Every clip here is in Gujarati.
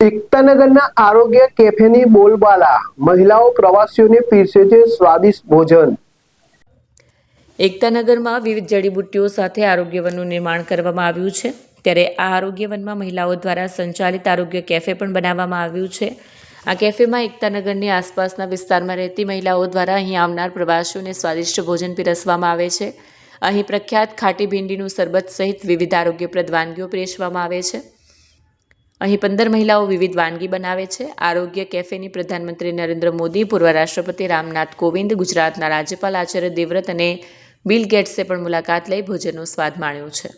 એકતાનગરના આરોગ્ય કેફેની બોલબાલા, મહિલાઓ પ્રવાસીઓને પીરસે છે સ્વાદિષ્ટ ભોજન। એકતાનગરમાં વિવિધ જડીબુટ્ટીઓ સાથે આરોગ્ય વનનું નિર્માણ કરવામાં આવ્યું છે, ત્યારે આ આરોગ્ય વનમાં મહિલાઓ દ્વારા સંચાલિત આરોગ્ય કેફે પણ બનાવવામાં આવ્યું છે। આ કેફેમાં એકતાનગરની આસપાસના વિસ્તારમાં રહેતી મહિલાઓ દ્વારા અહીં આવનાર પ્રવાસીઓને સ્વાદિષ્ટ ભોજન પીરસવામાં આવે છે। અહીં પ્રખ્યાત ખાટી ભીંડીનું શરબત સહિત વિવિધ આરોગ્યપ્રદ વાનગીઓ પીરસવામાં આવે છે। અહીં 15 મહિલાઓ વિવિધ વાનગી બનાવે છે। આરોગ્ય કેફેની પ્રધાનમંત્રી નરેન્દ્ર મોદી, પૂર્વ રાષ્ટ્રપતિ રામનાથ કોવિંદ, ગુજરાતના રાજ્યપાલ આચાર્ય દેવવ્રત અને बिल गेट्से પણ મુલાકાત લઈ ભોજનનો સ્વાદ માણ્યો છે।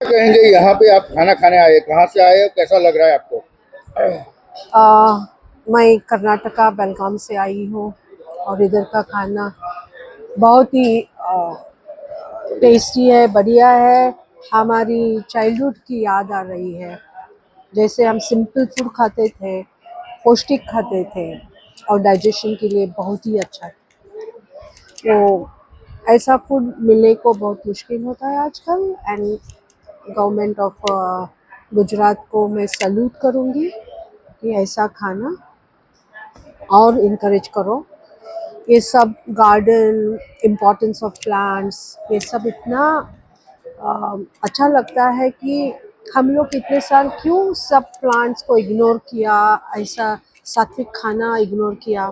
कहेंगे यहाँ पे आप खाना खाने आए, कहाँ से आए, कैसा लग रहा है आपको? मैं कर्नाटका बेलगाम से आई हूँ और इधर का खाना बहुत ही टेस्टी है, बढ़िया है। हमारी चाइल्डहुड की याद आ रही है, जैसे हम सिंपल फूड खाते थे, पौष्टिक खाते थे और डाइजेशन के लिए बहुत ही अच्छा है। तो ऐसा फूड मिलने को बहुत मुश्किल होता है आजकल, एंड गवर्नमेंट ऑफ गुजरात को मैं सैल्यूट करूँगी कि ऐसा खाना और इनकरेज करो। ये सब गार्डन, इम्पोर्टेंस ऑफ प्लांट्स, ये सब इतना अच्छा लगता है कि हम लोग इतने साल क्यों सब प्लांट्स को इग्नोर किया, ऐसा सात्विक खाना इग्नोर किया।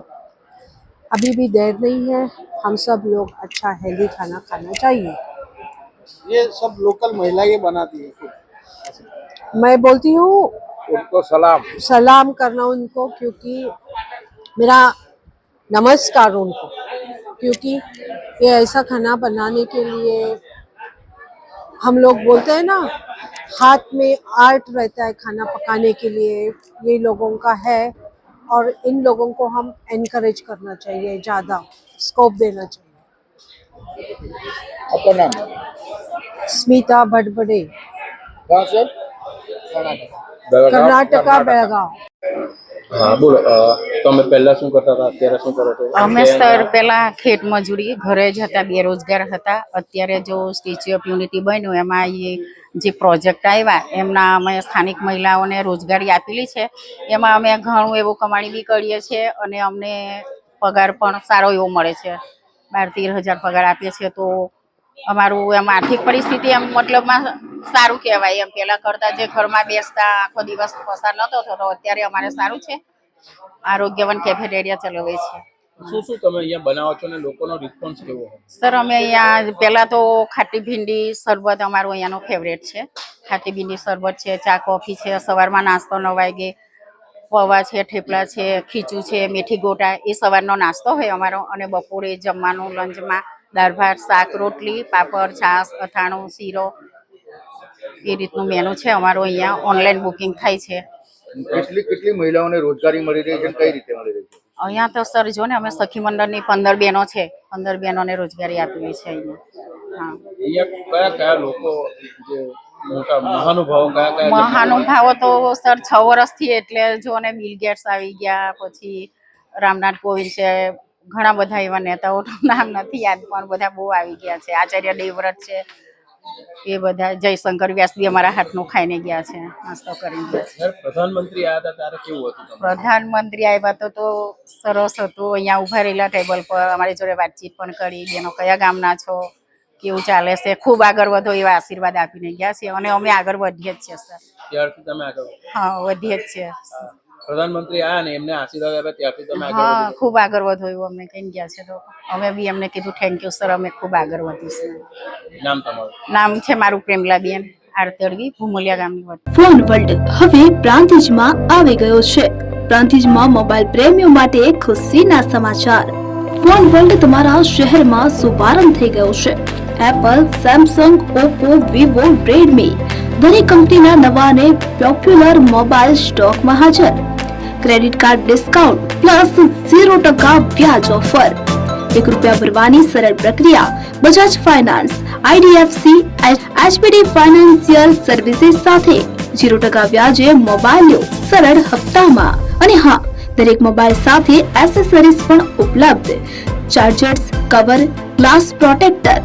अभी भी देर नहीं है, हम सब लोग अच्छा हेल्दी खाना खाना चाहिए। ये सब लोकल महिलाएं बनाती है, मैं बोलती हूँ उनको सलाम। सलाम करना उनको, क्योंकि मेरा नमस्कार उनको, क्योंकि ये ऐसा खाना बनाने के लिए हम लोग बोलते हैं ना, हाथ में आर्ट रहता है खाना पकाने के लिए, ये लोगों का है और इन लोगों को हम एनकरेज करना चाहिए, ज़्यादा स्कोप देना चाहिए। आपका नाम? स्मिता भटबड़े, कहाँ से? कर्नाटका बेलगाम। હા બોલો, તમે પહેલા શું કરતા હતા, અત્યારે શું કરો છો? અમે સર પહેલા ખેત મજૂરી ઘરે જ હતા, બેરોજગાર હતા। અત્યારે જો સ્ટેચ્યુ ઓફ યુનિટી બન્યું એમાં એ જે પ્રોજેક્ટ આવ્યા એમના અમે સ્થાનિક મહિલાઓને રોજગારી આપેલી છે। એમાં અમે ઘણું એવું કમાણી બી કરીએ છીએ અને અમને પગાર પણ સારો એવો મળે છે, 12-13 હજાર પગાર આપીએ છીએ। તો અમારું એમ આર્થિક પરિસ્થિતિ એમ મતલબમાં સારું કહેવાય, એમ પહેલાં કરતાં જે ઘરમાં બેસતા આખો દિવસ પસાર નહોતો થતો, અત્યારે અમારે સારું છે। આરોગ્યવન કેફેટેરિયા ચલાવે છે। શું શું તમે અહીંયા બનાવો છો અને લોકોનો રિસ્પોન્સ કેવો હોય? સર અમે અહીંયા પહેલાં તો ખાટી ભીંડી શરબત અમારું અહીંયાનો ફેવરેટ છે। ખાટી ભીંડી શરબત છે, ચા કોફી છે, સવારમાં નાસ્તો 9 વાગે, પૌવા છે, થેપલા છે, ખીચું છે, મેથી ગોટા, એ સવારનો નાસ્તો હોય અમારો। અને બપોરે જમવાનું લંચમાં દાળ ભાત, શાક, રોટલી, પાપડ, છાશ, અથાણું, શીરો, એ રીતનું મેનુ છે અમારું। અહીંયા ઓનલાઈન બુકિંગ થાય છે। કેટલી મહિલાઓને રોજગારી મળી રહી છે, કઈ રીતે મળી રહી છે? અહીંયા તો સર જો ને અમે સખી મંડળની 15 બહેનો છે, 15 બહેનોને રોજગારી આપેલી છે અહીંયા। હા, અહીંયા કયા લોકો જે મોટા મહાનુભાવો તો સર 6 વર્ષથી, એટલે જો ને બિલ ગેટ્સ આવી ગયા, પછી રામનાથ કોવિંદ છે, ઘણા બધા એવા નેતાઓનું નામ નથી યાદ પણ બધા બહુ આવી ગયા છે। આચાર્ય દેવવ્રત છે, એ બધા, જયશંકર વ્યાસ બી અમારા હાથનું ખાઈને ગયા છે, નાસ્તો કરીને ગયા છે। પ્રધાનમંત્રી આવ્યા હતા ત્યારે કેવું હતું? પ્રધાનમંત્રી આવ્યા તો સરસ હતું। અહીંયા ઉભા રહેલા ટેબલ પર, અમારી જોડે વાતચીત પણ કરી, બેનો કયા ગામના છો, કેવું ચાલે છે, ખૂબ આગળ વધો એવા આશીર્વાદ આપીને ગયા છે અને અમે આગળ વધીએ જ છીએ સર। ત્યારથી તમે આગળ? હા, વધીએ જ છીએ। પ્રધાનમંત્રી આવ્યા ને એમને આશીર્વાદ આપ્યા ત્યારથી તમે આગળ? હા, ખૂબ આગળ વધો એવું અમને કહીને ગયા છે, તો અમે બી એમને કીધું થેન્ક યુ સર, અમે ખૂબ આગળ વધીશું। નામ તમારું? નામ છે મારું પ્રેમલાબેન આરતડવી, ભૂમલિયા ગામની વતની। ફોન વર્લ્ડ હવે પ્રાંતિજમાં આવી ગયો છે। પ્રાંતિજમાં મોબાઈલ પ્રેમીઓ માટે ખુશીના સમાચાર। ફોન વર્લ્ડ તમારા શહેરમાં શુભારંભ થઈ ગયો છે। Apple, Samsung, Oppo, Vivo, Redmi દરેક કંપનીના નવા અને પોપ્યુલર મોબાઈલ સ્ટોકમાં હાજર। ક્રેડિટ કાર્ડ ડિસ્કાઉન્ટ પ્લસ 0% વ્યાજ ઓફર, ₹1 ભરવાની સરળ પ્રક્રિયા। Bajaj finance, IDFC, HBD financial services સાથે 0% વ્યાજે મોબાઈલ લો સરળ હપ્તામાં। અને હા, દરેક મોબાઈલ સાથે એસેસરીઝ પણ ઉપલબ્ધ। Chargers, cover, glass protractor,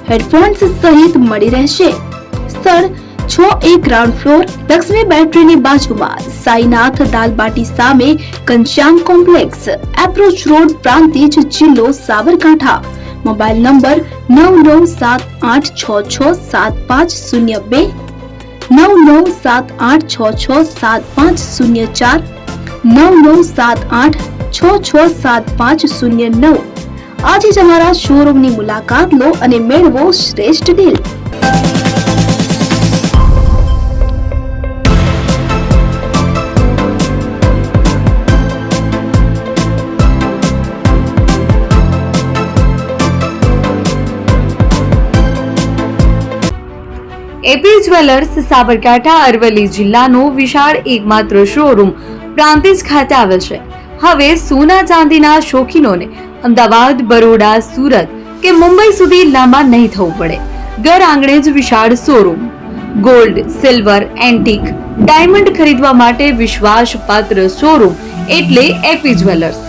headphones સહિત મળી રહેશે। સ્થળ 6A ગ્રાઉન્ડ ફ્લોર લક્ષ્મી બેટરીની બાજુમાં સાઈનાથ દાલબાટી સામે Ghanshyam complex approach road Prantij જિલ્લો સાબરકાંઠા મોબાઈલ નંબર 9978667502 9978667504 9978667509 આજે જ અમારા શોરૂમની મુલાકાત લો અને મેળવો શ્રેષ્ઠ deal. AP jewellers Sabarkantha Aravalli જિલ્લાનો વિશાળ એકમાત્ર શોરૂમ પ્રાંતિજ ખાતે આવેલ છે. હવે સોના ચાંદીના શોખીનોને અમદાવાદ, બરોડા, સુરત કે મુંબઈ સુધી લાંબા નહીં થવું પડે. ઘર આંગણે જ વિશાળ showroom. Gold, silver, antique, diamond ખરીદવા માટે વિશ્વાસપાત્ર શોરૂમ એટલે એપી જ્વેલર્સ.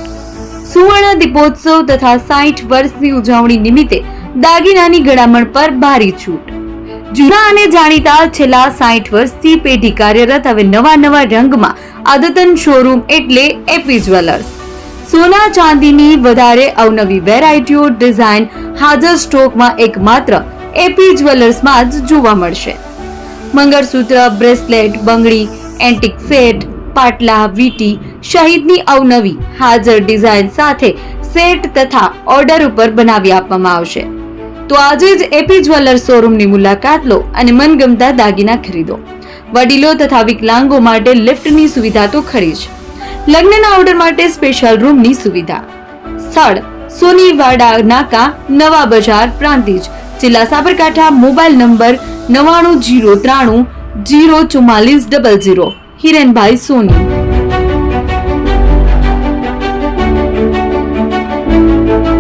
સુવર્ણ દીપોત્સવ તથા 60 વર્ષની ઉજવણી નિમિત્તે દાગીનાની ગળામણ પર ભારી છૂટ. જૂના અને જાણીતા છેલ્લા 60 વર્ષથી પેઢી કાર્યરત હવે નવા રંગમાં અદ્યતન શોરૂમ એટલે એપી જ્વેલર્સ. સોના ચાંદીની વધારે અવનવી વેરાયટીઓ, ડિઝાઇન હાજર સ્ટોકમાં એકમાત્ર એપી જ્વેલર્સમાં જ જોવા મળશે. મંગળસૂત્ર, બ્રેસલેટ, બંગડી, એન્ટિક સેટ, પાટલા, વીટી સહિતની અવનવી હાજર ડિઝાઇન સાથે સેટ તથા ઓર્ડર ઉપર બનાવી આપવામાં આવશે. તો આજે જ એપી જ્વેલર્સ શોરૂમની મુલાકાત લો અને મનગમતા દાગીના ખરીદો. વડીલો તથા વિકલાંગો માટે લિફ્ટની સુવિધા તો ખરી જ. લગ્નના ઓર્ડર માટે સ્પેશિયલ રૂમની સુવિધા. સ્થળ સોનીવાડા નાકા, નવા બજાર, પ્રાંતિજ, જિલ્લા સાબરકાંઠા. Mobile number 9903304400. હિરેનભાઈ સોની.